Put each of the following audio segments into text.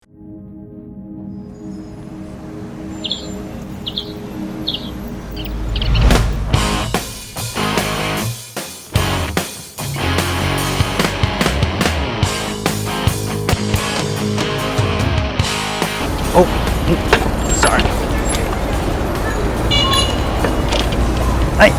Oh, sorry. Hi.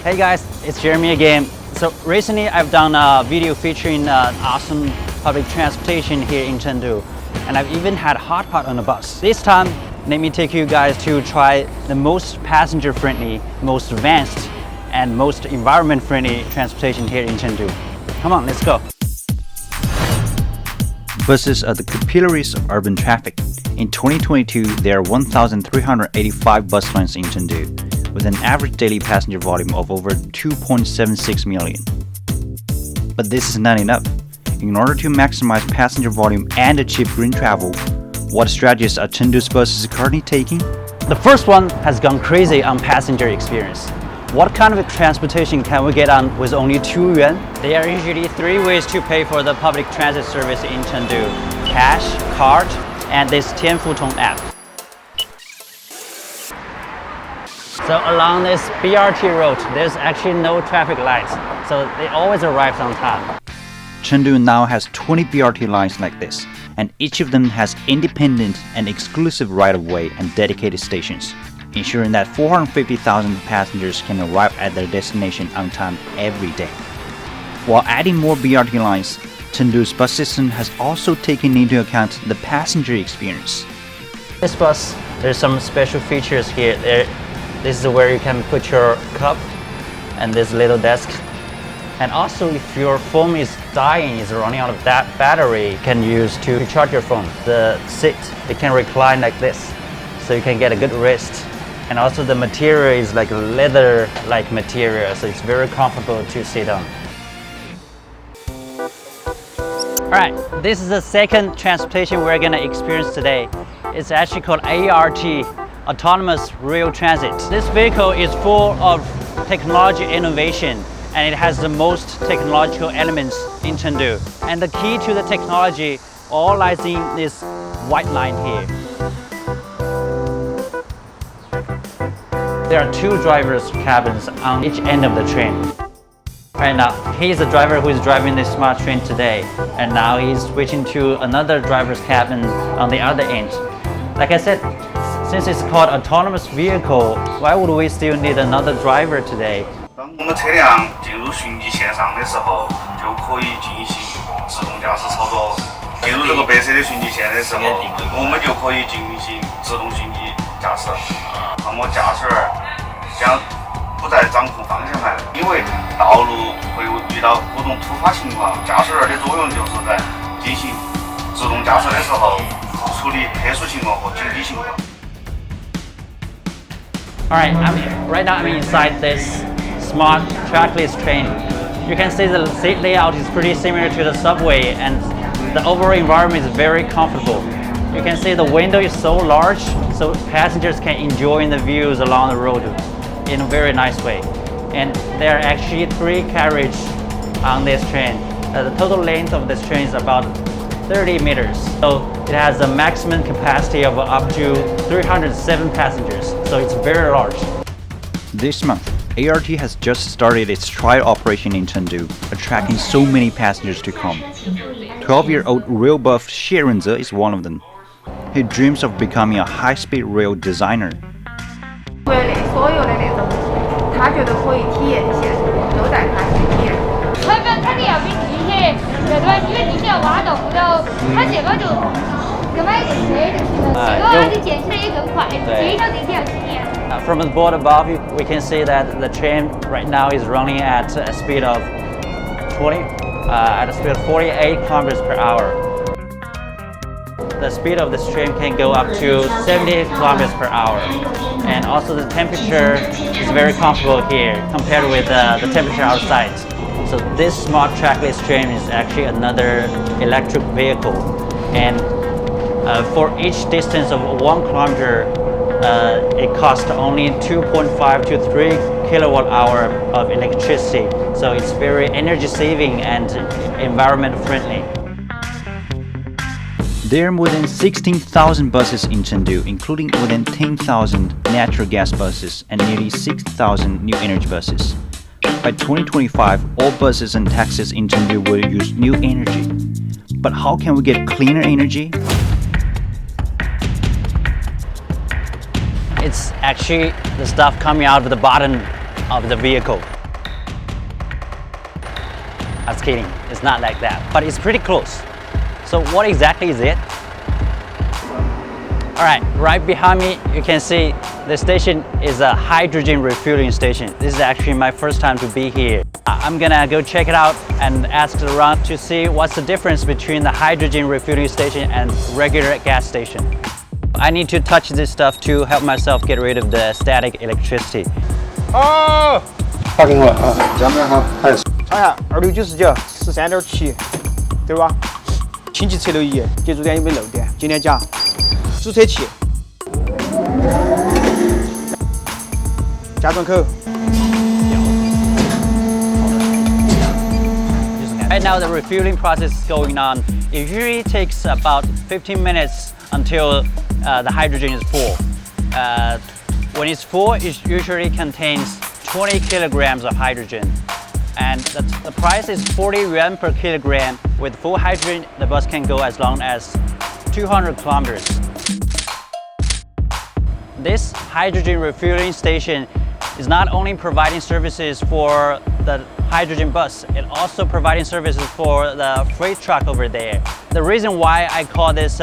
Hey guys, it's Jeremy again. So recently I've done a video featuring awesome public transportation here in Chengdu, and I've even had hot pot on a bus. This time, let me take you guys to try the most passenger friendly, most advanced, and most environment friendly transportation here in Chengdu. Come on, let's go. Buses are the capillaries of urban traffic. In 2022, there are 1,385 bus lines in Chengdu, with an average daily passenger volume of over 2.76 million. But this is not enough. In order to maximize passenger volume and achieve green travel, what strategies are Chengdu's buses currently taking? The first one has gone crazy on passenger experience. What kind of transportation can we get on with only 2 yuan? There are usually 3 ways to pay for the public transit service in Chengdu: cash, card, and this Tianfutong app. So along this BRT road, there's actually no traffic lights, so it always arrives on time. Chengdu now has 20 BRT lines like this, and each of them has independent and exclusive right-of-way and dedicated stations, ensuring that 450,000 passengers can arrive at their destination on time every day. While adding more BRT lines, Chengdu's bus system has also taken into account the passenger experience. This bus, there's some special features here. This is where you can put your cup and this little desk. And also, if your phone is dying, is running out of that battery, you can use to charge your phone. The seat, it can recline like this, so you can get a good rest. And also the material is like leather-like material, so it's very comfortable to sit on. Alright, this is the second transportation we're gonna experience today. It's actually called ART, Autonomous Rail Transit. This vehicle is full of technology innovation, and it has the most technological elements in Chengdu. And the key to the technology all lies in this white line here. There are 2 drivers' cabins on each end of the train. Right now, he's the driver who is driving this smart train today, and now he's switching to another driver's cabin on the other end. Like I said, since it's called autonomous vehicle, why would we still need another driver today? 当我们车辆进入巡迹线上的时候，就可以进行自动驾驶操作。进入这个白色的巡迹线的时候，我们就可以进行自动巡迹驾驶。那么驾驶员将不再掌控方向盘，因为道路会遇到各种突发情况，驾驶员的作用就是在进行自动驾驶的时候处理特殊情况和紧急情况。Alright, right now I'm inside this smart trackless train. You can see the seat layout is pretty similar to the subway, and the overall environment is very comfortable. You can see the window is so large, so passengers can enjoy the views along the road in a very nice way. And there are actually 3 carriages on this train. The total length of this train is about 30 meters. So it has a maximum capacity of up to 307 passengers. So it's very large. This month, ART has just started its trial operation in Chengdu, attracting so many passengers to come. 12-year-old rail buff Xie Renze is one of them. He dreams of becoming a high-speed rail designer. 所有的那种，他觉得可以体验一些，都带他去体验。成本肯定要比地铁，对吧？因为地铁要挖洞，然后他这个就买一个车就行了，这个而且建起来也更快，非常地铁要体验。From the board above, we can see that the train right now is running at a speed of 48 kilometers per hour. The speed of this train can go up to 70 kilometers per hour. And also the temperature is very comfortable here compared with the temperature outside. So this smart trackless train is actually another electric vehicle. And for each distance of 1 kilometer, it costs only 2.5 to 3 kilowatt hour of electricity. So it's very energy saving and environment friendly. There are more than 16,000 buses in Chengdu, including more than 10,000 natural gas buses and nearly 6,000 new energy buses. By 2025, all buses and taxis in Chengdu will use new energy. But how can we get cleaner energy? It's actually the stuff coming out of the bottom of the vehicle. I was kidding, it's not like that, but it's pretty close. So what exactly is it? Alright, right behind me you can see the station is a hydrogen refueling station. This is actually my first time to be here. I'm gonna go check it out and ask around to see what's the difference between the hydrogen refueling station and regular gas station. I need to touch this stuff to help myself get rid of the static electricity. 发给我啊，咱们哈还有查一下2699 13.7，对吧？清洁侧流仪，接触点有没有漏点？今天讲阻车器，加装口。 Right now the refueling process is going on. It usually takes about 15 minutes until the hydrogen is full. When it's full, it usually contains 20 kilograms of hydrogen. And the price is 40 yuan per kilogram. With full hydrogen, the bus can go as long as 200 kilometers. This hydrogen refueling station is not only providing services for the hydrogen bus, it also providing services for the freight truck over there. The reason why I call this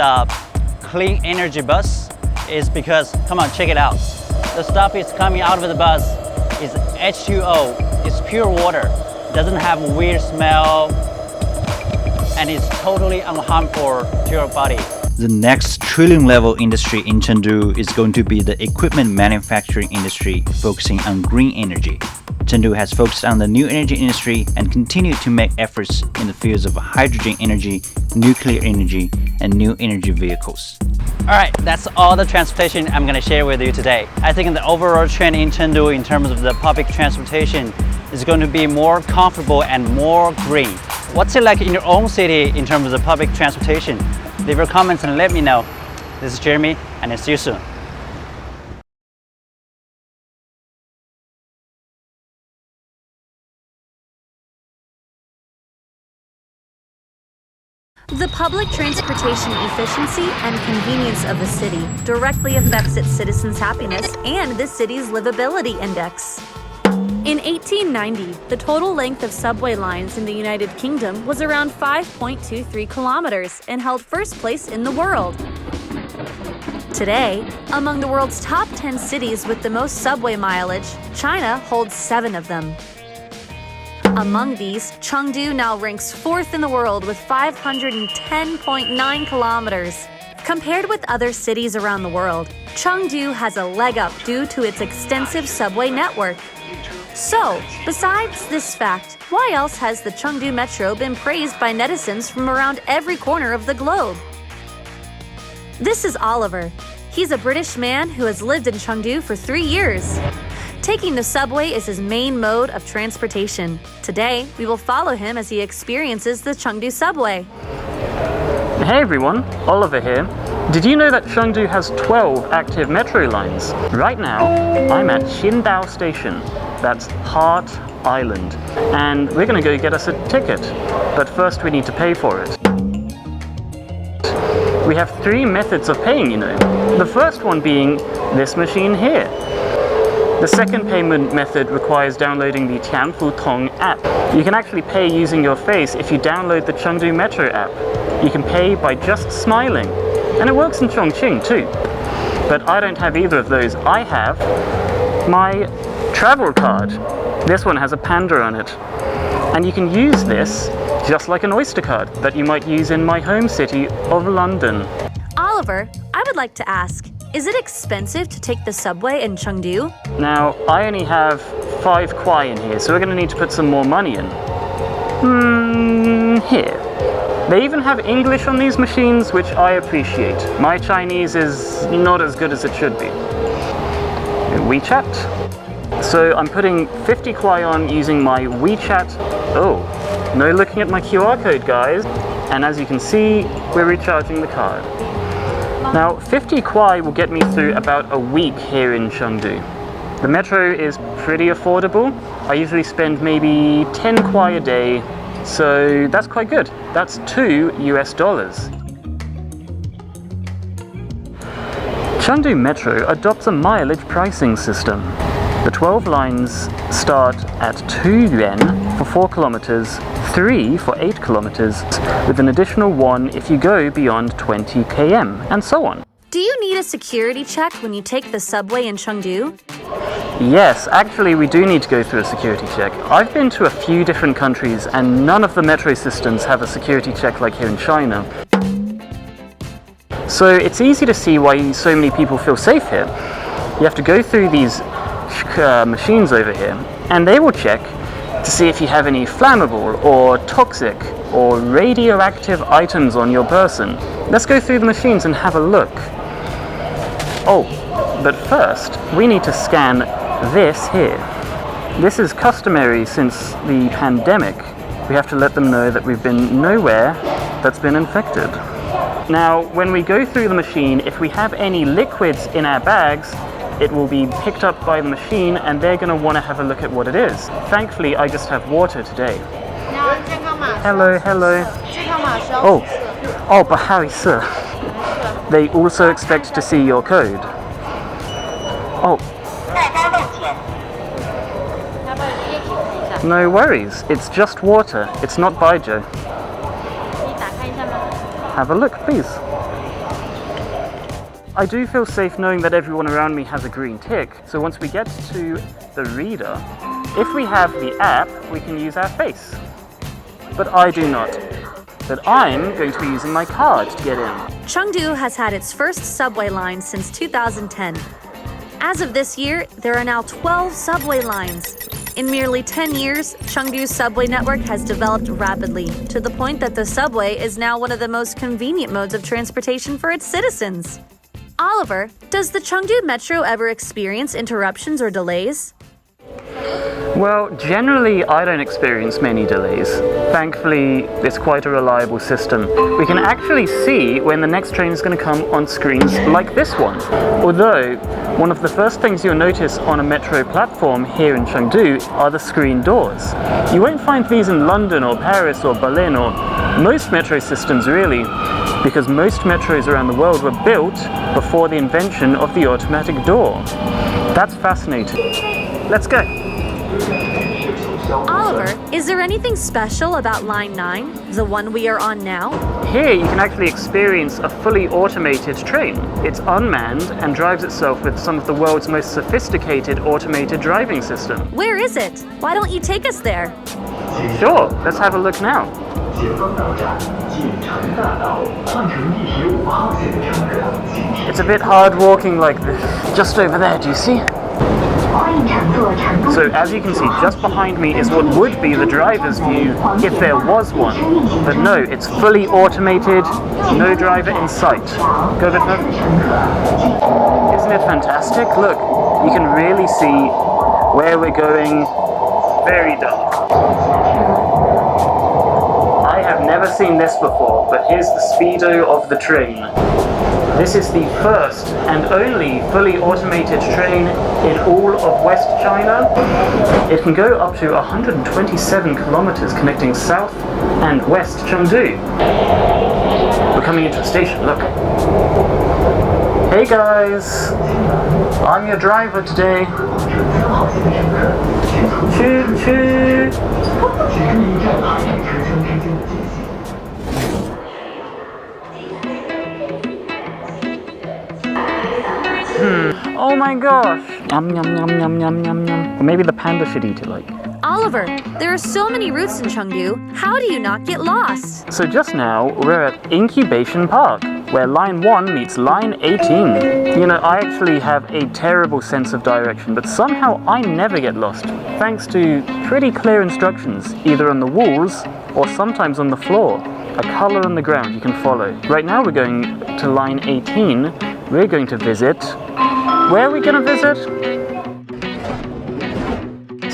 clean energy bus is because, come on, check it out. The stuff is coming out of the bus is H2O, it's pure water, doesn't have weird smell, and it's totally unharmful to your body. The next trillion-level industry in Chengdu is going to be the equipment manufacturing industry, focusing on green energy. Chengdu has focused on the new energy industry and continued to make efforts in the fields of hydrogen energy, nuclear energy, and new energy vehicles. Alright, that's all the transportation I'm going to share with you today. I think the overall trend in Chengdu in terms of the public transportation is going to be more comfortable and more green. What's it like in your own city in terms of the public transportation? Leave your comments and let me know. This is Jeremy, and I'll see you soon. The public transportation efficiency and convenience of a city directly affects its citizens' happiness and the city's livability index. In 1890, the total length of subway lines in the United Kingdom was around 5.23 kilometers and held first place in the world. Today, among the world's top 10 cities with the most subway mileage, China holds 7 of them. Among these, Chengdu now ranks 4th in the world with 510.9 kilometers. Compared with other cities around the world, Chengdu has a leg up due to its extensive subway network. So, besides this fact, why else has the Chengdu Metro been praised by netizens from around every corner of the globe? This is Oliver. He's a British man who has lived in Chengdu for 3 years. Taking the subway is his main mode of transportation. Today, we will follow him as he experiences the Chengdu subway. Hey everyone, Oliver here. Did you know that Chengdu has 12 active metro lines? Right now, I'm at Xindao Station. That's Heart Island. And we're gonna go get us a ticket. But first we need to pay for it. We have 3 methods of paying, you know. The first one being this machine here. The second payment method requires downloading the Tianfu Tong app. You can actually pay using your face if you download the Chengdu Metro app. You can pay by just smiling. And it works in Chongqing too. But I don't have either of those. I have my travel card. This one has a panda on it. And you can use this just like an Oyster card that you might use in my home city of London. Oliver, I would like to ask, is it expensive to take the subway in Chengdu? Now, I only have 5 kwai in here, so we're going to need to put some more money in. Here. They even have English on these machines, which I appreciate. My Chinese is not as good as it should be. WeChat. So I'm putting 50 kwai on using my WeChat. Oh, no looking at my QR code, guys. and as you can see, we're recharging the card. Now, 50 kwai will get me through about a week here in Chengdu. The metro is pretty affordable. I usually spend maybe 10 kwai a day, so that's quite good. That's $2 US. Chengdu Metro adopts a mileage pricing system. The 12 lines start at 2 yuan for 4 kilometers, 3 for 8 kilometers, with an additional 1 if you go beyond 20 km, and so on. Do you need a security check when you take the subway in Chengdu? Yes, actually we do need to go through a security check. I've been to a few different countries and none of the metro systems have a security check like here in China. So it's easy to see why so many people feel safe here. You have to go through these machines over here and they will check to see if you have any flammable or toxic or radioactive items on your person. Let's go through the machines and have a look. Oh, but first we need to scan this here. This is customary since the pandemic. We have to let them know that we've been nowhere that's been infected. Now, when we go through the machine, if we have any liquids in our bags, it will be picked up by the machine and they're going to want to have a look at what it is. Thankfully, I just have water today. Hello, hello. Oh, but how is it? They also expect to see your code. Oh. No worries, it's just water. It's not baijiu. Have a look, please. I do feel safe knowing that everyone around me has a green tick, so once we get to the reader, if we have the app, we can use our face. But I do not. But I'm going to be using my card to get in. Chengdu has had its first subway line since 2010. As of this year, there are now 12 subway lines. In merely 10 years, Chengdu's subway network has developed rapidly, to the point that the subway is now one of the most convenient modes of transportation for its citizens. Oliver, does the Chengdu Metro ever experience interruptions or delays? Well, generally I don't experience many delays. Thankfully, it's quite a reliable system. We can actually see when the next train is going to come on screens like this one. Although, one of the first things you'll notice on a metro platform here in Chengdu are the screen doors. You won't find these in London or Paris or Berlin or most metro systems really, because most metros around the world were built before the invention of the automatic door. That's fascinating. Let's go. Oliver, is there anything special about Line 9, the one we are on now? Here you can actually experience a fully automated train. It's unmanned and drives itself with some of the world's most sophisticated automated driving system. Where is it? Why don't you take us there? Sure, let's have a look now. It's a bit hard walking like this. Just over there, do you see? So as you can see, just behind me is what would be the driver's view if there was one. But no, it's fully automated, no driver in sight. Go a bit further. Isn't it fantastic? Look, you can really see where we're going. Very dark. I have never seen this before, but here's the speedo of the train. This is the first and only fully automated train in all of West China. It can go up to 127 kilometers connecting South and West Chengdu. We're coming into a station, look. Hey guys, I'm your driver today. Choo choo. Oh my gosh! Yum yum yum yum yum yum yum. Or maybe the panda should eat it like. Oliver, there are so many routes in Chengdu. How do you not get lost? So just now, we're at Incubation Park, where Line 1 meets Line 18. You know, I actually have a terrible sense of direction, but somehow I never get lost, thanks to pretty clear instructions, either on the walls or sometimes on the floor. A color on the ground you can follow. Right now we're going to Line 18. We're going to visit... Where are we going to visit?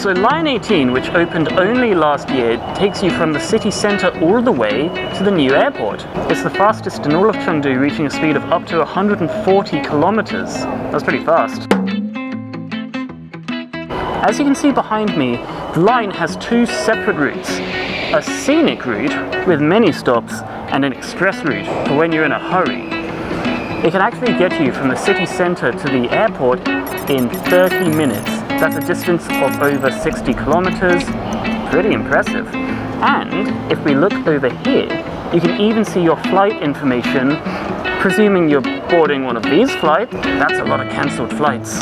So Line 18, which opened only last year, takes you from the city centre all the way to the new airport. It's the fastest in all of Chengdu, reaching a speed of up to 140 kilometers. That's pretty fast. As you can see behind me, the line has two separate routes. A scenic route with many stops and an express route for when you're in a hurry. It can actually get you from the city centre to the airport in 30 minutes. That's a distance of over 60 kilometers. Pretty impressive. And if we look over here, you can even see your flight information. Presuming you're boarding one of these flights, that's a lot of cancelled flights.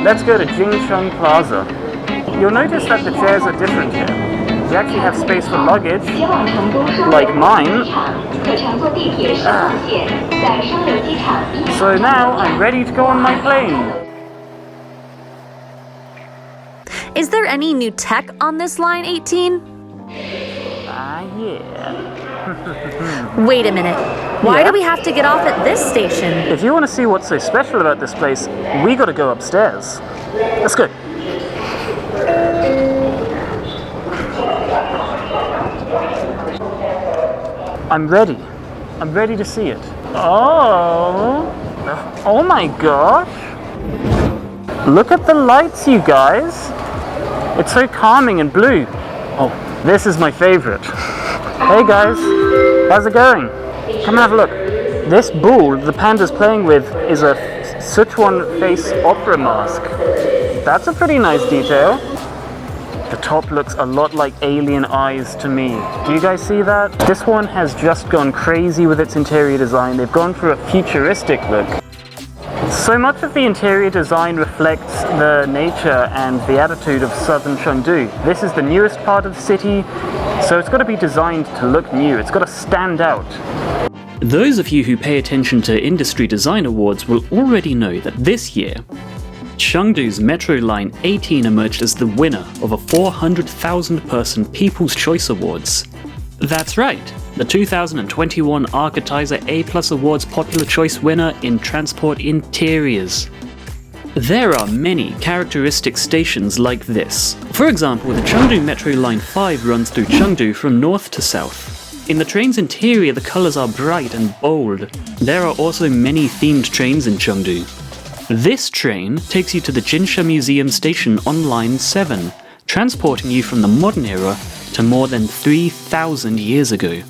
Let's go to Jingcheng Plaza. You'll notice that the chairs are different here. We actually have space for luggage, like mine. So now I'm ready to go on my plane. Is there any new tech on this Line 18? Yeah. Wait a minute. Why do we have to get off at this station? If you want to see what's so special about this place, we gotta go upstairs. Let's go. I'm ready. I'm ready to see it. Oh my gosh. Look at the lights, you guys. It's so calming and blue. Oh, this is my favorite. Hey guys, how's it going? Come and have a look. This bull the panda's playing with is a Sichuan face opera mask. That's a pretty nice detail. The top looks a lot like alien eyes to me. Do you guys see that? This one has just gone crazy with its interior design. They've gone for a futuristic look. So much of the interior design reflects the nature and the attitude of southern Chengdu. This is the newest part of the city, so it's got to be designed to look new. It's got to stand out. Those of you who pay attention to industry design awards will already know that this year, Chengdu's Metro Line 18 emerged as the winner of a 400,000 person People's Choice Awards. That's right, the 2021 Architizer A+ Awards Popular Choice winner in Transport Interiors. There are many characteristic stations like this. For example, the Chengdu Metro Line 5 runs through Chengdu from north to south. In the train's interior, the colours are bright and bold. There are also many themed trains in Chengdu. This train takes you to the Jinsha Museum station on Line 7, transporting you from the modern era to more than 3,000 years ago.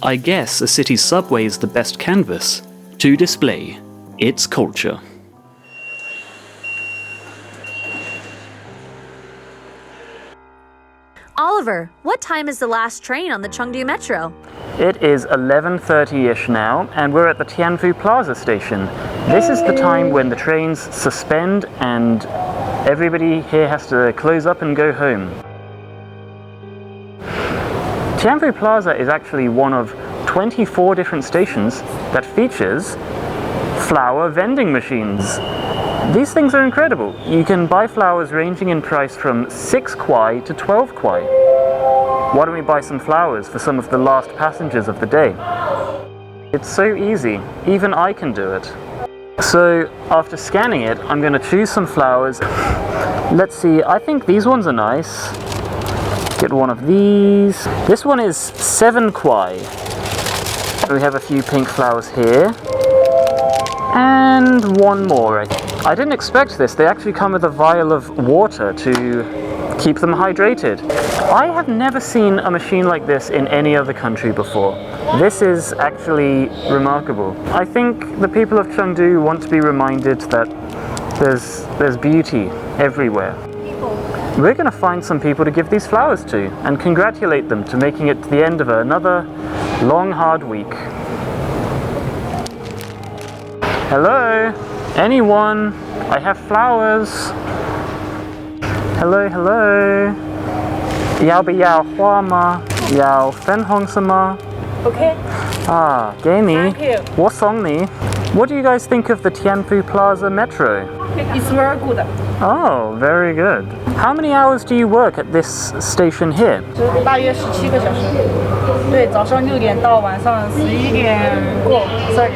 I guess a city's subway is the best canvas to display its culture. Oliver, what time is the last train on the Chengdu Metro? It is 11:30ish now, and we're at the Tianfu Plaza station. This is the time when the trains suspend and everybody here has to close up and go home. Tianfu Plaza is actually one of 24 different stations that features flower vending machines. These things are incredible. You can buy flowers ranging in price from 6 kwai to 12 kwai. Why don't we buy some flowers for some of the last passengers of the day? It's so easy, even I can do it. So after scanning it, I'm going to choose some flowers. Let's see, I think these ones are nice. Get one of these. This one is 7 kwai. We have a few pink flowers here. And one more. I didn't expect this. They actually come with a vial of water to keep them hydrated. I have never seen a machine like this in any other country before. This is actually remarkable. I think the people of Chengdu want to be reminded that there's beauty everywhere. We're going to find some people to give these flowers to and congratulate them to making it to the end of another long, hard week. Hello? Anyone? I have flowers. Hello, hello. 要不要花吗？要粉红色吗？ Okay. 给你。 Thank you. 我送你。What do you guys think of the Tianfu Plaza Metro? It's very good. Oh, very good. How many hours do you work at this station here? 就大约17个小时。对，早上6点到晚上11点过12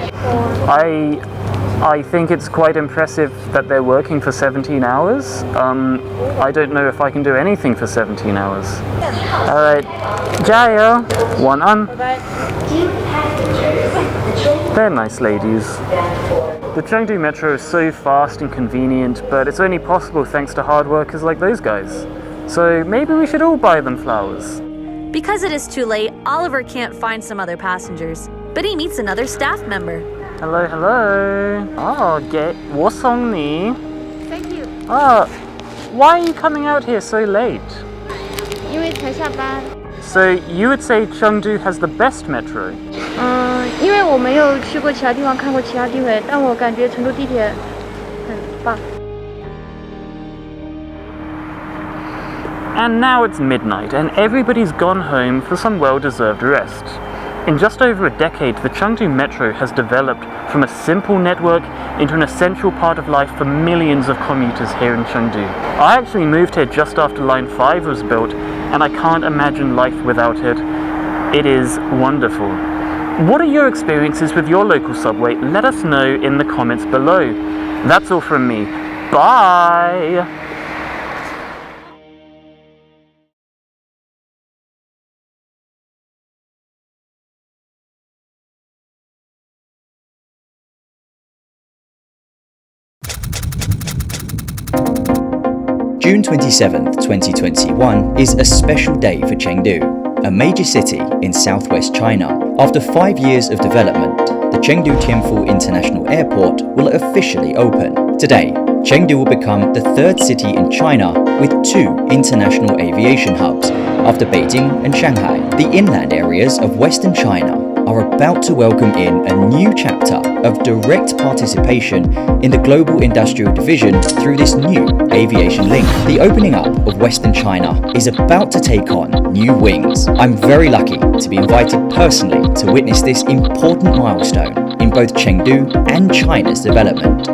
点。I think it's quite impressive that they're working for 17 hours. I don't know if I can do anything for 17 hours. All right, 加油, one on. They're nice ladies. The Chengdu metro is so fast and convenient, but it's only possible thanks to hard workers like those guys. So maybe we should all buy them flowers. Because it is too late, Oliver can't find some other passengers, but he meets another staff member. Hello, hello. Oh,我送你. Thank you. Oh, why are you coming out here so late? 因为才下班。 So you would say Chengdu has the best metro? 因为我没有去过其他地方，看过其他地方，但我感觉成都地铁很棒。 And now it's midnight and everybody's gone home for some well-deserved rest. In just over a decade, the Chengdu metro has developed from a simple network into an essential part of life for millions of commuters here in Chengdu. I actually moved here just after Line 5 was built, and I can't imagine life without it. It is wonderful. What are your experiences with your local subway? Let us know in the comments below. That's all from me. Bye! June 27th, 2021 is a special day for Chengdu, a major city in southwest China. After 5 years of development, the Chengdu Tianfu International Airport will officially open. Today, Chengdu will become the third city in China with 2 international aviation hubs, after Beijing and Shanghai. The inland areas of western China are about to welcome in a new chapter of direct participation in the global industrial division through this new aviation link. The opening up of Western China is about to take on new wings. I'm very lucky to be invited personally to witness this important milestone in both Chengdu and China's development.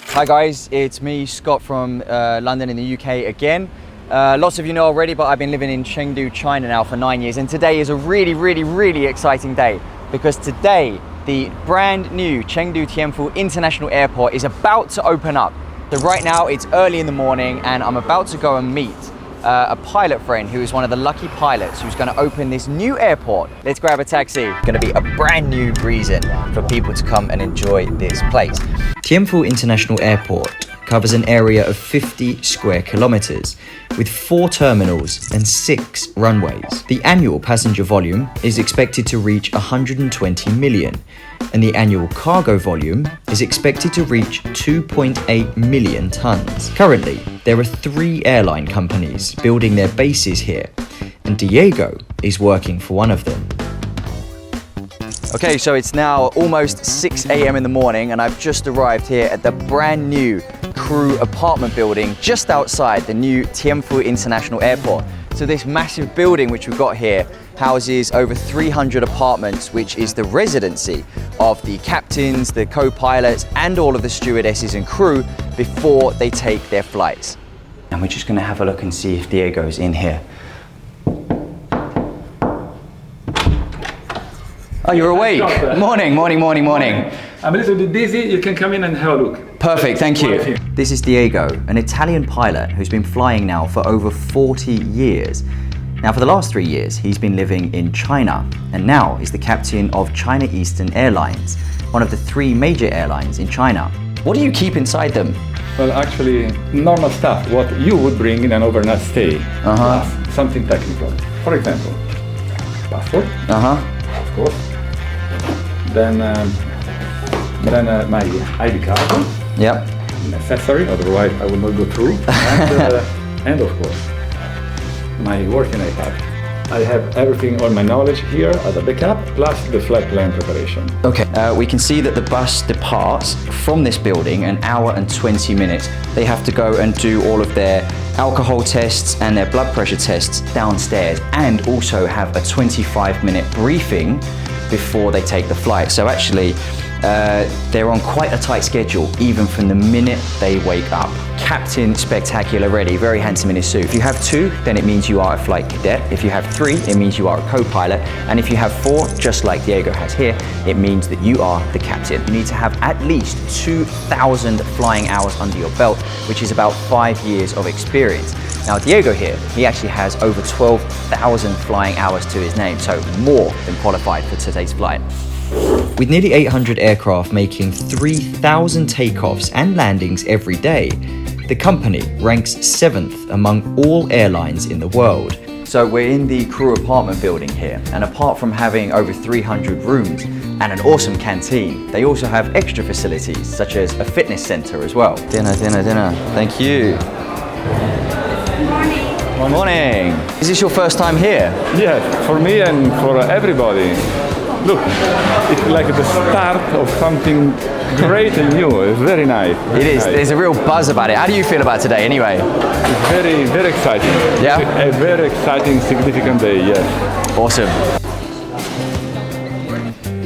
Hi guys, it's me, Scott from London in the UK again. Lots of you know already, but I've been living in Chengdu, China now for 9 years, and today is a really exciting day because today the brand new Chengdu Tianfu International Airport is about to open up. So right now it's early in the morning and I'm about to go and meet a pilot friend who is one of the lucky pilots who's going to open this new airport. Let's grab a taxi. It's going to be a brand new reason for people to come and enjoy this place. Tianfu International Airport covers an area of 50 square kilometers with 4 terminals and 6 runways. The annual passenger volume is expected to reach 120 million, and the annual cargo volume is expected to reach 2.8 million tons. Currently, there are 3 airline companies building their bases here, and Diego is working for one of them. Okay, so it's now almost 6 a.m. in the morning and I've just arrived here at the brand new crew apartment building just outside the new Tianfu International Airport. So this massive building which we've got here houses over 300 apartments, which is the residency of the captains, the co-pilots and all of the stewardesses and crew before they take their flights. And we're just going to have a look and see if Diego's in here. Oh, you're awake. Morning. I'm a little bit busy. You can come in and have a look. Perfect, thank you. This is Diego, an Italian pilot who's been flying now for over 40 years. Now, for the last 3 years, he's been living in China, and now is the captain of China Eastern Airlines, one of the 3 major airlines in China. What do you keep inside them? Well, actually, normal stuff, what you would bring in an overnight stay, plus something technical. For example, passport, of course. Then my ID card. Yep. Necessary, otherwise I will not go through. And of course, my working iPad. I have everything, all my knowledge here as a backup, plus the flight plan preparation. Okay, we can see that the bus departs from this building 1 hour and 20 minutes. They have to go and do all of their alcohol tests and their blood pressure tests downstairs, and also have a 25-minute briefing before they take the flight. So actually, they're on quite a tight schedule, even from the minute they wake up. Captain Spectacular ready, very handsome in his suit. If you have 2, then it means you are a flight cadet. If you have 3, it means you are a co-pilot. And if you have 4, just like Diego has here, it means that you are the captain. You need to have at least 2,000 flying hours under your belt, which is about 5 years of experience. Now Diego here, he actually has over 12,000 flying hours to his name, so more than qualified for today's flight. With nearly 800 aircraft making 3,000 takeoffs and landings every day, the company ranks 7th among all airlines in the world. So we're in the crew apartment building here, and apart from having over 300 rooms and an awesome canteen, they also have extra facilities such as a fitness center as well. Dinner. Thank you. Morning. Morning. Is this your first time here? Yes, for me and for everybody. Look, it's like the start of something great and new. It's very nice. It is. Nice. There's a real buzz about it. How do you feel about today anyway? It's very, very exciting. Yeah? A very exciting, significant day, yes. Awesome.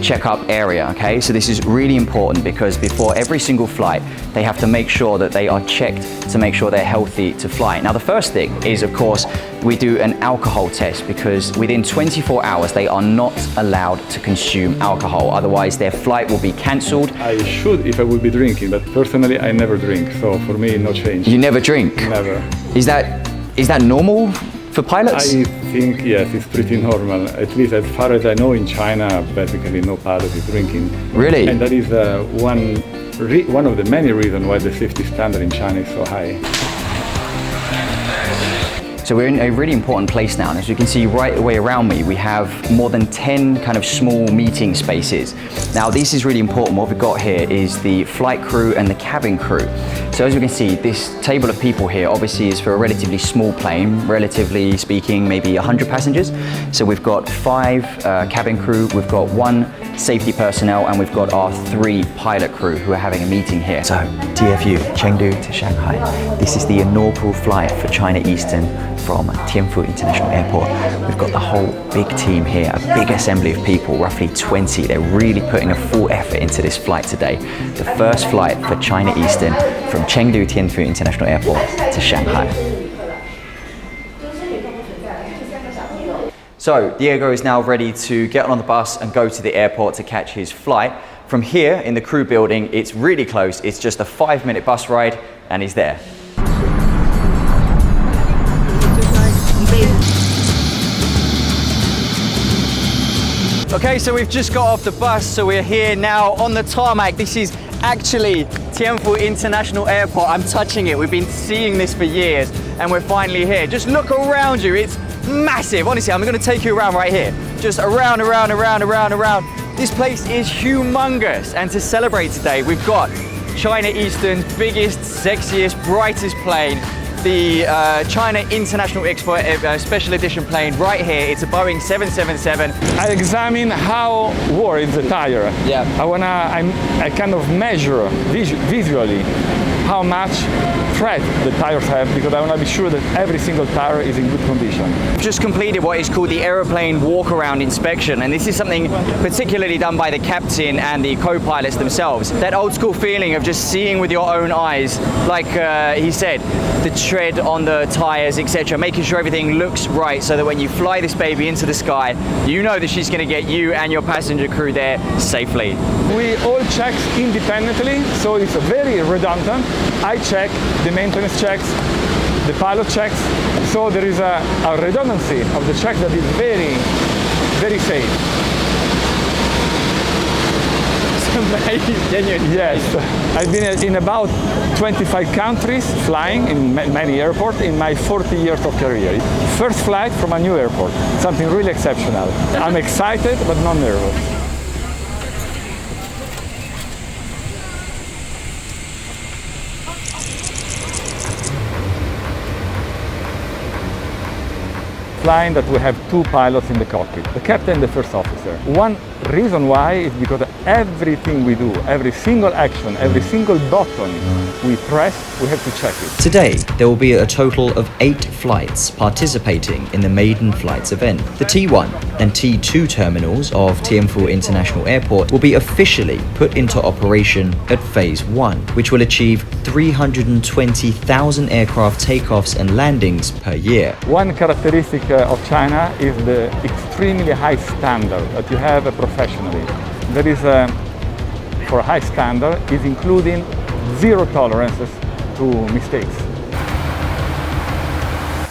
Check-up area, okay? So this is really important because before every single flight, they have to make sure that they are checked to make sure they're healthy to fly. Now the first thing is, of course, we do an alcohol test because within 24 hours, they are not allowed to consume alcohol. Otherwise, their flight will be cancelled. I should if I would be drinking, but personally, I never drink. So for me, no change. You never drink? Never. Is that normal for pilots? I think, yes, it's pretty normal. At least as far as I know in China, basically no pilot is drinking. Really? And that is one of the many reasons why the safety standard in China is so high. So we're in a really important place now, and as you can see right away around me, we have more than 10 kind of small meeting spaces. Now this is really important. What we've got here is the flight crew and the cabin crew. So as you can see, this table of people here obviously is for a relatively small plane, relatively speaking, maybe 100 passengers. So we've got 5 cabin crew, we've got 1 safety personnel, and we've got our 3 pilot crew who are having a meeting here. So TFU, Chengdu to Shanghai. This is the inaugural flight for China Eastern from Tianfu International Airport. We've got the whole big team here, a big assembly of people, roughly 20. They're really putting a full effort into this flight today. The first flight for China Eastern from Chengdu Tianfu International Airport to Shanghai. So Diego is now ready to get on the bus and go to the airport to catch his flight. From here in the crew building, it's really close. It's just a 5-minute bus ride and he's there. Okay, so we've just got off the bus, so we're here now on the tarmac. This is actually Tianfu International Airport. I'm touching it. We've been seeing this for years, and we're finally here. Just look around you. It's massive. Honestly, I'm going to take you around right here. Just around. This place is humongous, and to celebrate today, we've got China Eastern's biggest, sexiest, brightest plane, the China International Expat Special Edition plane right here. It's a Boeing 777. I examine how wide is the tire. Yeah. I kind of measure visually how much tread the tires have, because I want to be sure that every single tire is in good condition. Just completed what is called the aeroplane walk-around inspection, and this is something particularly done by the captain and the co-pilots themselves. That old school feeling of just seeing with your own eyes, like he said, the tread on the tires, etc., making sure everything looks right so that when you fly this baby into the sky, you know that she's going to get you and your passenger crew there safely. We all check independently, so it's very redundant. I check, the maintenance checks, the pilot checks, so there is a redundancy of the check that is very, very safe. Yes, I've been in about 25 countries flying in many airports in my 40 years of career. First flight from a new airport, something really exceptional. I'm excited but not nervous. Flying that we have 2 pilots in the cockpit, the captain and the first officer. One Reason why is because everything we do, every single action, every single button we press, we have to check it. Today, there will be a total of 8 flights participating in the maiden flights event. The T1 and T2 terminals of Tianfu International Airport will be officially put into operation at Phase 1, which will achieve 320,000 aircraft takeoffs and landings per year. One characteristic of China is the extremely high standard that you have professionally. There is, for a high standard, is including zero tolerances to mistakes.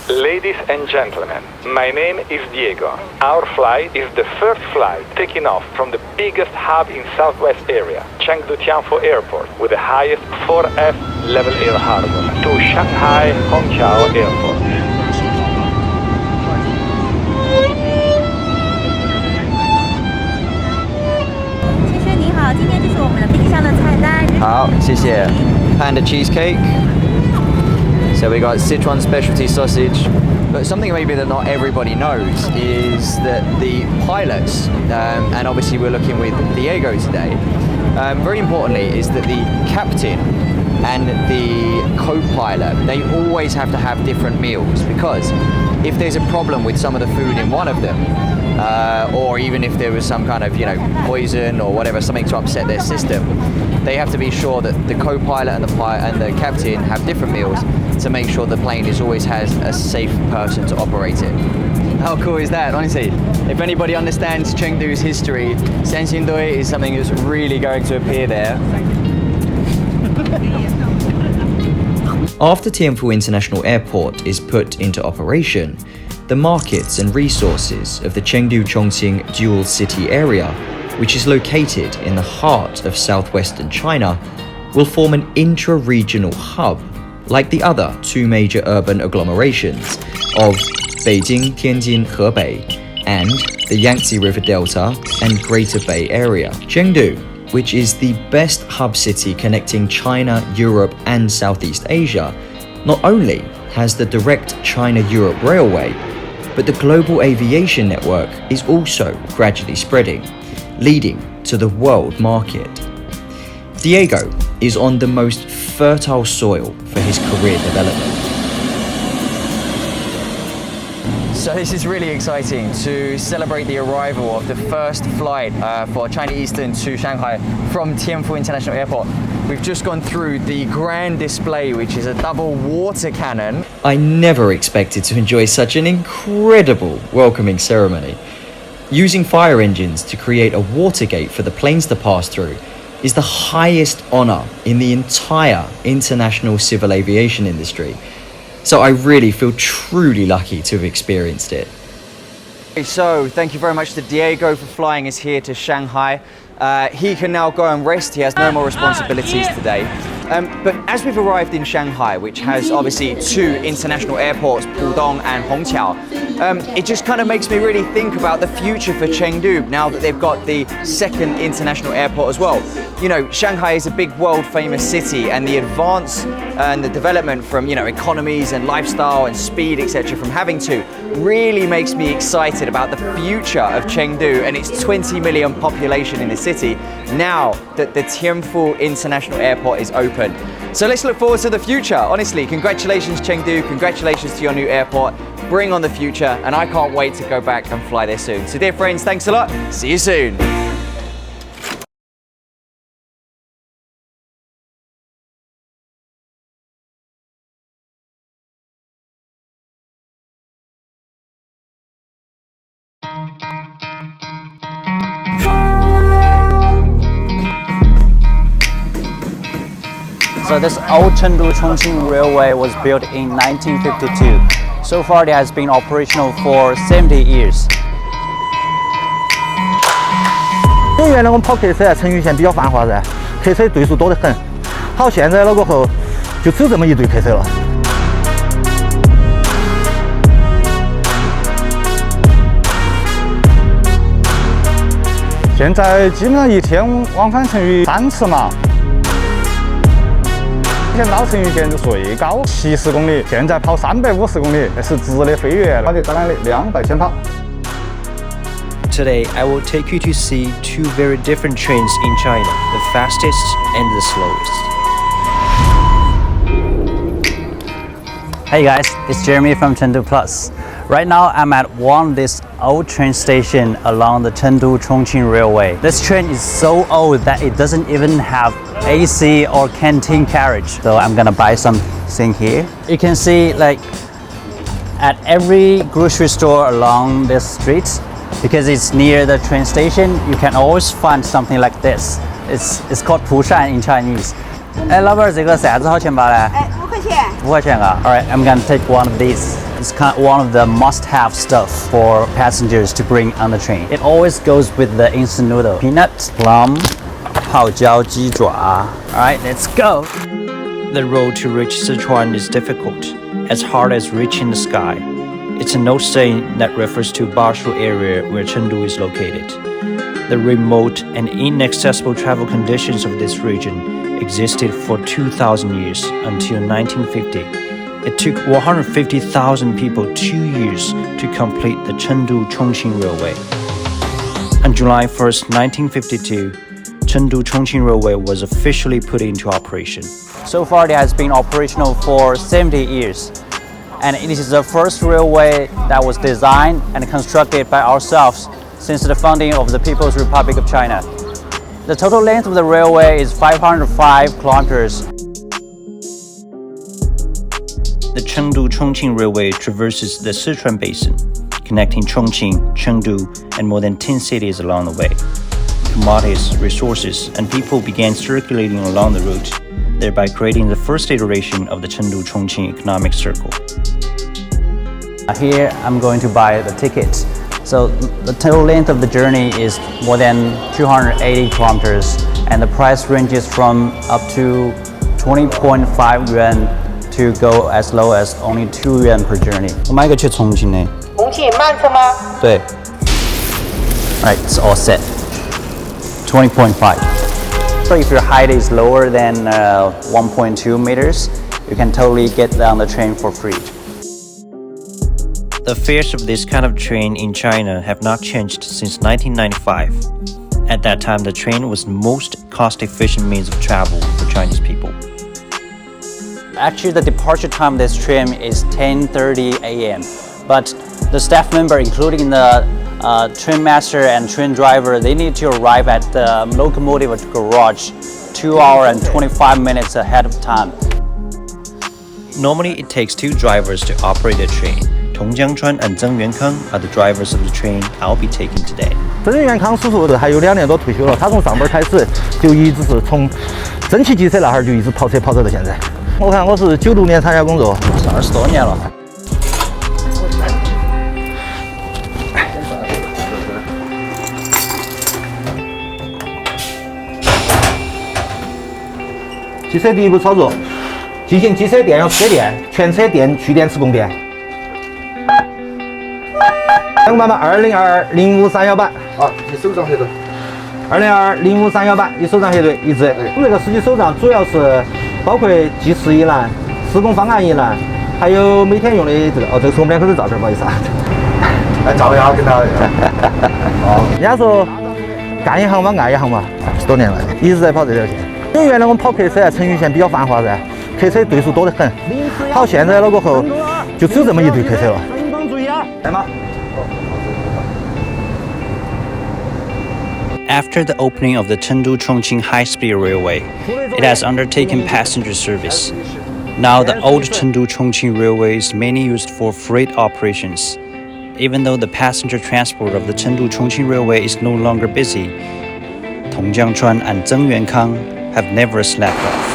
Ladies and gentlemen, my name is Diego. Our flight is the first flight taking off from the biggest hub in southwest area, Chengdu Tianfu Airport, with the highest 4F level air harbor, to Shanghai Hongqiao Airport. 先生您好，今天这是我们的飞机上的菜单。好，谢谢。Panda cheesecake. So we got Sichuan specialty sausage. But something maybe that not everybody knows is that the pilots, and obviously we're looking with Diego today, very importantly is that the captain and the co-pilot, they always have to have different meals, because if there's a problem with some of the food in one of them, or even if there was some kind of, poison or whatever, something to upset their system, they have to be sure that the co-pilot and the captain have different meals to make sure the plane always has a safe person to operate it. How cool is that? Honestly, if anybody understands Chengdu's history, Sanxindui is something that's really going to appear there. After Tianfu International Airport is put into operation, the markets and resources of the Chengdu-Chongqing dual city area, which is located in the heart of southwestern China, will form an intra-regional hub like the other 2 major urban agglomerations of Beijing, Tianjin, Hebei, and the Yangtze River Delta and Greater Bay Area. Chengdu, which is the best hub city connecting China, Europe, and Southeast Asia, not only has the direct China-Europe railway, but the global aviation network is also gradually spreading, leading to the world market. Diego is on the most fertile soil for his career development. So this is really exciting to celebrate the arrival of the first flight for China Eastern to Shanghai from Tianfu International Airport. We've just gone through the grand display, which is a double water cannon. I never expected to enjoy such an incredible welcoming ceremony. Using fire engines to create a water gate for the planes to pass through is the highest honor in the entire international civil aviation industry. So I really feel truly lucky to have experienced it. So thank you very much to Diego for flying us here to Shanghai. He can now go and rest. He has no more responsibilities today. But as we've arrived in Shanghai, which has obviously 2 international airports, Pudong and Hongqiao, it just kind of makes me really think about the future for Chengdu now that they've got the 2nd international airport as well. Shanghai is a big world famous city, and the advance and the development from, economies and lifestyle and speed, etc., from having to really makes me excited about the future of Chengdu and its 20 million population in the city now that the Tianfu International Airport is open. So let's look forward to the future. Honestly, congratulations Chengdu, congratulations to your new airport. Bring on the future, and I can't wait to go back and fly there soon. So dear friends, thanks a lot. See you soon. So this old Chengdu-Chongqing railway was built in 1952. So far it has been operational for 70 years. 原来我们跑客车啊，成渝线比较繁华噻，客车队数多得很。好，现在了过后就只有这么一队客车了。现在基本上一天往返成渝3次嘛。 以前到成渝线最高70公里，现在跑350公里，那是直的飞跃，它就当然200千跑。Today, I will take you to see two very different trains in China, the fastest and the slowest. Hey guys, it's Jeremy from Chengdu Plus. Right now, I'm at one of these old train station along the Chengdu-Chongqing Railway. This train is so old that it doesn't even have AC or canteen carriage. So I'm gonna buy something here. You can see like at every grocery store along this street, because it's near the train station, you can always find something like this. It's called 蒲扇 in Chinese. 哎，老板，这个扇子好钱吧嘞？5块钱。5块钱啊。All right, I'm gonna take one of these. It's kind of one of the must-have stuff for passengers to bring on the train. It always goes with the instant noodle. Peanut, plum, 泡椒鸡爪. All right, let's go. The road to reach Sichuan is difficult, as hard as reaching the sky. It's an old saying that refers to Bashu area where Chengdu is located. The remote and inaccessible travel conditions of this region existed for 2,000 years until 1950. It took 150,000 people 2 years to complete the Chengdu-Chongqing Railway. On July 1st, 1952, Chengdu-Chongqing Railway was officially put into operation. So far, it has been operational for 70 years. And it is the first railway that was designed and constructed by ourselves since the founding of the People's Republic of China. The total length of the railway is 505 kilometers. The Chengdu-Chongqing Railway traverses the Sichuan Basin, connecting Chongqing, Chengdu, and more than 10 cities along the way. Commodities, resources, and people began circulating along the route, thereby creating the first iteration of the Chengdu-Chongqing economic circle. Here, I'm going to buy the ticket. So the total length of the journey is more than 280 kilometers, and the price ranges from up to 20.5 yuan to go as low as only 2 yuan per journey. 我买个去重庆的。重庆慢车吗？对。Alright, it's all set. 20.5. So if your height is lower than 1.2 meters, you can totally get on the train for free. The fares of this kind of train in China have not changed since 1995. At that time, the train was the most cost-efficient means of travel for Chinese people. Actually, the departure time of this train is 10:30 a.m. But the staff member, including the train master and train driver, they need to arrive at the locomotive garage 2 hours and 25 minutes ahead of time. Normally, it takes 2 drivers to operate the train. Tong Jiangchuan and Zheng Yuankang are the drivers of the train I'll be taking today. 曾元康叔叔还有2年多退休了，他从上班开始就一直是从蒸汽机车那哈儿就一直跑车到现在。我看我是96年参加工作，20多年了。机车第一步操作，进行机车电要车电，全车电蓄电池供电。等妈妈202-05318。好，你手掌核对。202-05318，你手掌核对一致。我们这个司机手账主要是包括计时一栏、施工方案一栏，还有每天用的这个。哦，这个是我们2口的照片，不好意思啊。来照一下，跟他。哦，人家说干一行嘛，爱一行嘛，10多年了，一直在跑这条线。因为原来我们跑客车，成渝线比较繁华噻，客车队数多得很。好，现在了过后就只有这么一队客车了。来吗？ After the opening of the Chengdu-Chongqing high-speed railway, it has undertaken passenger service. Now the old Chengdu-Chongqing railway is mainly used for freight operations. Even though the passenger transport of the Chengdu-Chongqing railway is no longer busy, Tong Jiangchuan and Zheng Yuankang have never slept off.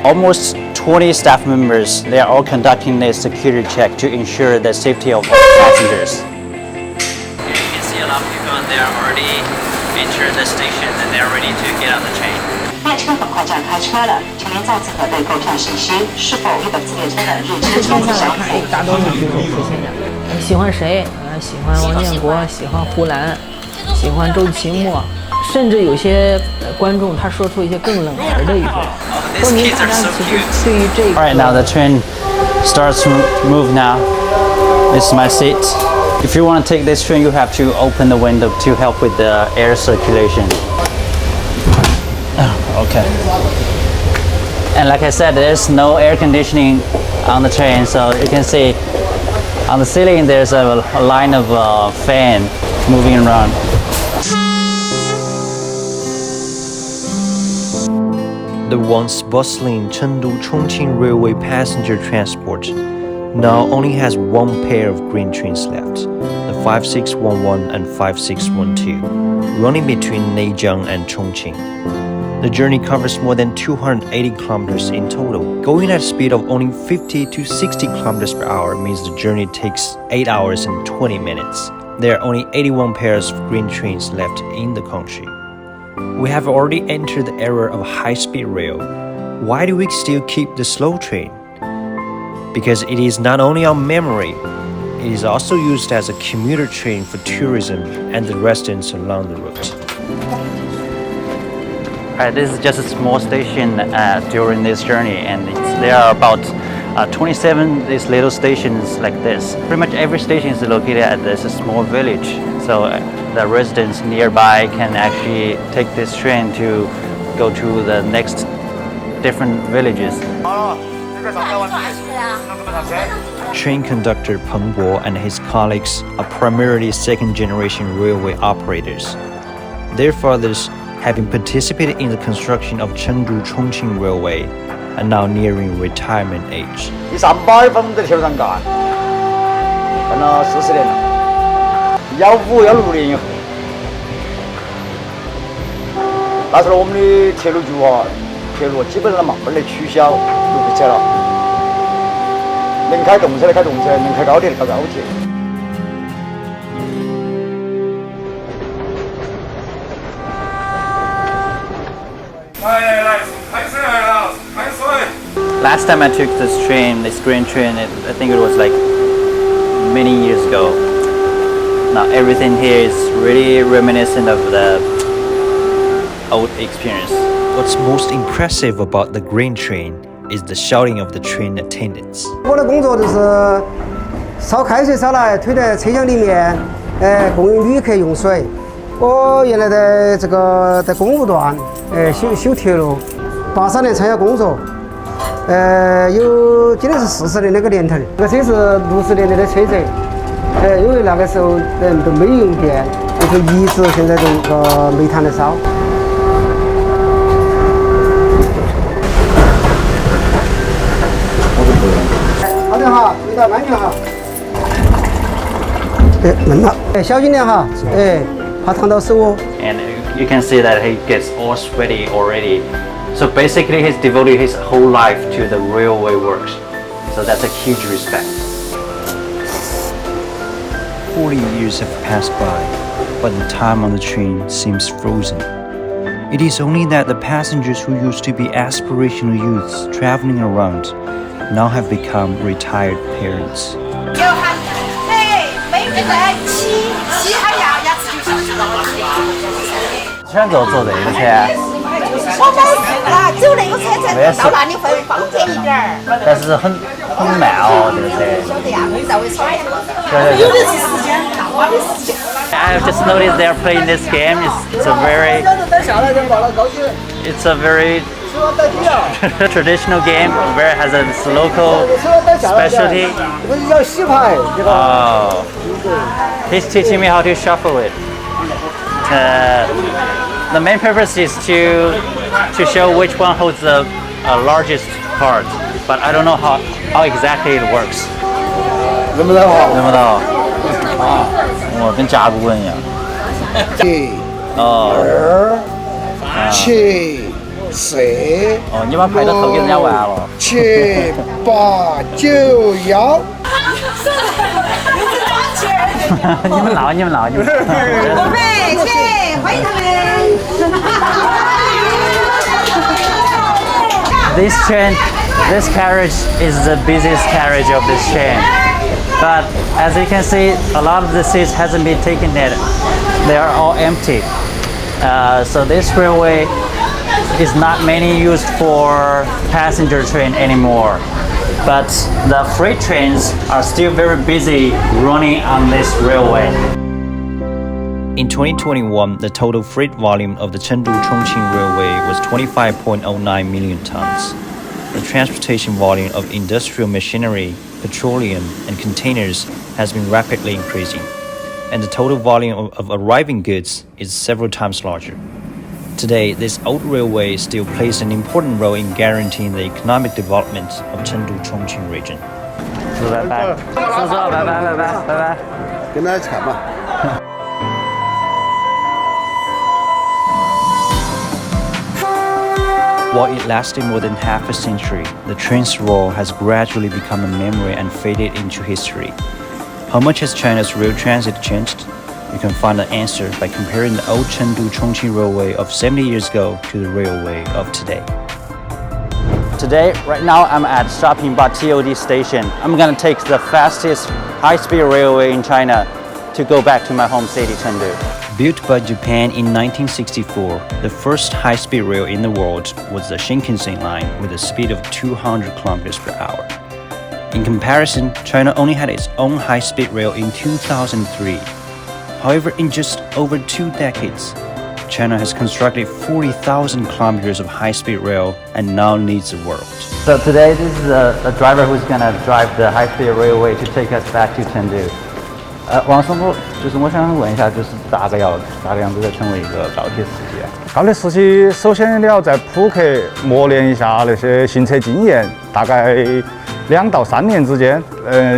Almost 20 staff members, they are all conducting a security check to ensure the safety of passengers. You can see a lot of people on there already entered the station and they're ready to get on the train. 列车很快就要开车了，请您再次核对购票信息，是否日本次列车的日期充分详细。大多数居民喜欢谁？喜欢王建国，喜欢胡兰，喜欢周奇墨，甚至有些观众他说出一些更冷门的一句。说明大家其实对于这个。 Alright, now the train starts to move now. This is my seat. If you want to take this train, you have to open the window to help with the air circulation. Okay. And like I said, there's no air conditioning on the train, so you can see on the ceiling there's a line of fan moving around. The once bustling Chengdu-Chongqing railway passenger transport now only has one pair of green trains left, the 5611 and 5612, running between Neijiang and Chongqing. The journey covers more than 280 kilometers in total. Going at a speed of only 50 to 60 kilometers per hour means the journey takes 8 hours and 20 minutes. There are only 81 pairs of green trains left in the country. We have already entered the era of high-speed rail. Why do we still keep the slow train? Because it is not only our memory, it is also used as a commuter train for tourism and the residents along the route. This is just a small station during this journey, and there are about 27 these little stations like this. Pretty much every station is located at this small village, so the residents nearby can actually take this train to go to the next different villages. Train conductor Peng Bo and his colleagues are primarily second-generation railway operators. Their fathers, having participated in the construction of Chengdu-Chongqing Railway, are now nearing retirement age. 你38分在铁路上干，干了40年了，15、16年以后，那时候我们的铁路局铁路基本上慢慢的取消，就不拆了，能开动车的开动车，能开高铁的开高铁。 Last time I took this train, this green train, I think it was like many years ago. Now everything here is really reminiscent of the old experience. What's most impressive about the green train is the shouting of the train attendants. 我的工作就是烧开水烧来推在车厢里面，供应旅客用水。我原来在公务段，修铁路，83年参加工作。 今年是40年那个年头，这个车是60年代的车子，因为那个时候人都没用电，就一直现在这个煤炭的烧。好的哈，注意到安全哈。闷了，小心点哈，怕烫到手哦。And you can see that he gets all sweaty already. So basically he's devoted his whole life to the railway works. So that's a huge respect. 40 years have passed by, but the time on the train seems frozen. It is only that the passengers who used to be aspirational youths traveling around now have become retired parents. 全都坐这个车。 我们只有那个车才到那里会方便一点儿。但是很慢哦，这个车。晓得呀，你在位耍。对。有的是时间，我的时间。I've just noticed they're playing this game. It's a very traditional game where it has its local specialty. Oh. He's teaching me how to shuffle it. The main purpose is to show which one holds the largest card, but I don't know how exactly it works. 认不到哈？认不到。啊，我跟甲骨文一样。2、7、4。哦，你把牌都投给人家玩了。7、8、9、1。你们闹，你们闹，你们。我们去欢迎他们。This carriage is the busiest carriage of this train. But as you can see, a lot of the seats hasn't been taken yet. They are all empty. So this railway is not mainly used for passenger train anymore. but the freight trains are still very busy running on this railway. In 2021, the total freight volume of the Chengdu-Chongqing Railway was 25.09 million tons. The transportation volume of industrial machinery, petroleum, and containers has been rapidly increasing, and the total volume of arriving goods is several times larger. Today, this old railway still plays an important role in guaranteeing the economic development of Chengdu-Chongqing region. While it lasted more than half a century, the train's role has gradually become a memory and faded into history. How much has China's rail transit changed? You can find the answer by comparing the old Chengdu-Chongqing Railway of 70 years ago to the railway of today. Today, right now, I'm at Shopping Bar TOD station. I'm gonna take the fastest high-speed railway in China to go back to my home city, Chengdu. Built by Japan in 1964, the first high-speed rail in the world was the Shinkansen line with a speed of 200 km per hour. In comparison, China only had its own high-speed rail in 2003. However, in just over 2 decades, China has constructed 40,000 kilometers of high-speed rail and now leads the world. So today, this is the driver who's gonna drive the high-speed railway to take us back to Chengdu. 王师傅，就是我想问一下，就是大概样子才成为一个高铁司机啊？高铁司机首先你要在普克磨练一下那些行车经验，大概2到3年之间，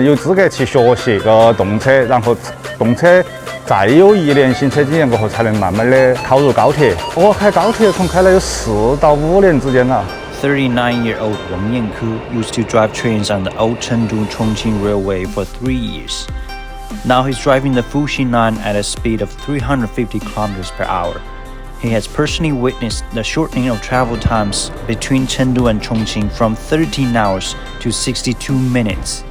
有资格去学习个动车，然后动车再有1年行车经验过后，才能慢慢的考入高铁。我开高铁从开了有4到5年之间了。39-year-old Wang Yanku used to drive trains on the old Chengdu-Chongqing Railway for 3 years. Now he's driving the Fuxing line at a speed of 350 km per hour. He has personally witnessed the shortening of travel times between Chengdu and Chongqing from 13 hours to 62 minutes.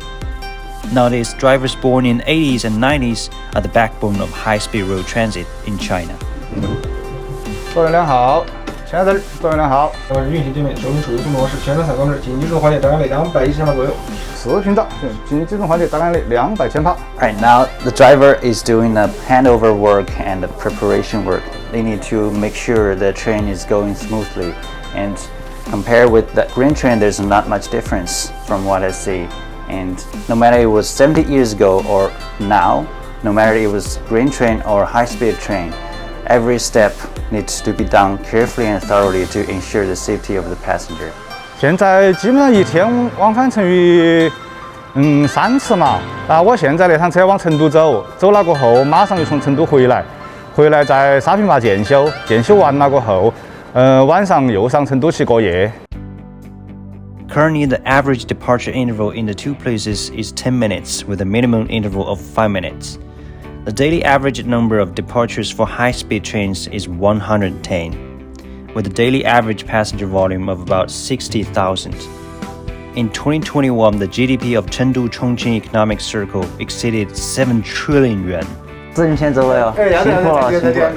Nowadays, drivers born in the 80s and 90s are the backbone of high-speed road transit in China. 左右2号，前灯，左右2号。运行界面说明数字模式，全程3公里，经济自动换电大概210千帕左右。4频道，经济自动换电大概200千帕。Right now, the driver is doing the handover work and the preparation work. They need to make sure the train is going smoothly, and compared with the green train, there's not much difference from what I see. And no matter it was 70 years ago or now, no matter it was green train or high-speed train, every step needs to be done carefully and thoroughly to ensure the safety of the passenger. 现在基本上一天往返成于3次嘛。那我现在那趟车往成都走，走了过后马上又从成都回来在沙坪坝检修，检修完了过后，晚上又上成都去过夜。Currently, the average departure interval in the two places is 10 minutes with a minimum interval of 5 minutes. The daily average number of departures for high-speed trains is 110, with a daily average passenger volume of about 60,000. In 2021, the GDP of Chengdu-Chongqing Economic Circle exceeded 7 trillion yuan. 自行先走了哟，辛苦了，辛苦了。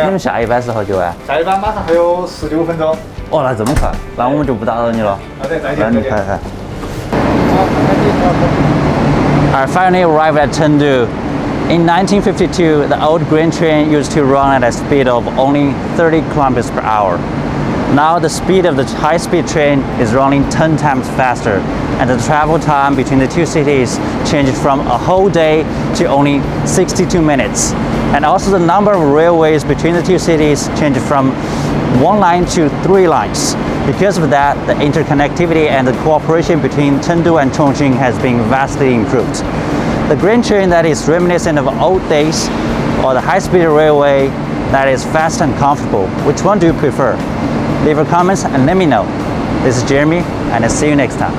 你们下一班是好久啊？下一班马上还有16分钟。哦，那这么快，那我们就不打扰你了。那你快。I finally arrived at Chengdu. In 1952, the old grain train used to run at a speed of only 30 kilometers per hour. Now the speed of the high-speed train is running 10 times faster, and the travel time between the two cities changed from a whole day to only 62 minutes. And also the number of railways between the two cities changed from 1 line to 3 lines. Because of that, the interconnectivity and the cooperation between Chengdu and Chongqing has been vastly improved. The grain train that is reminiscent of old days, or the high-speed railway that is fast and comfortable, which one do you prefer? Leave your comments and let me know. This is Jeremy, and I'll see you next time.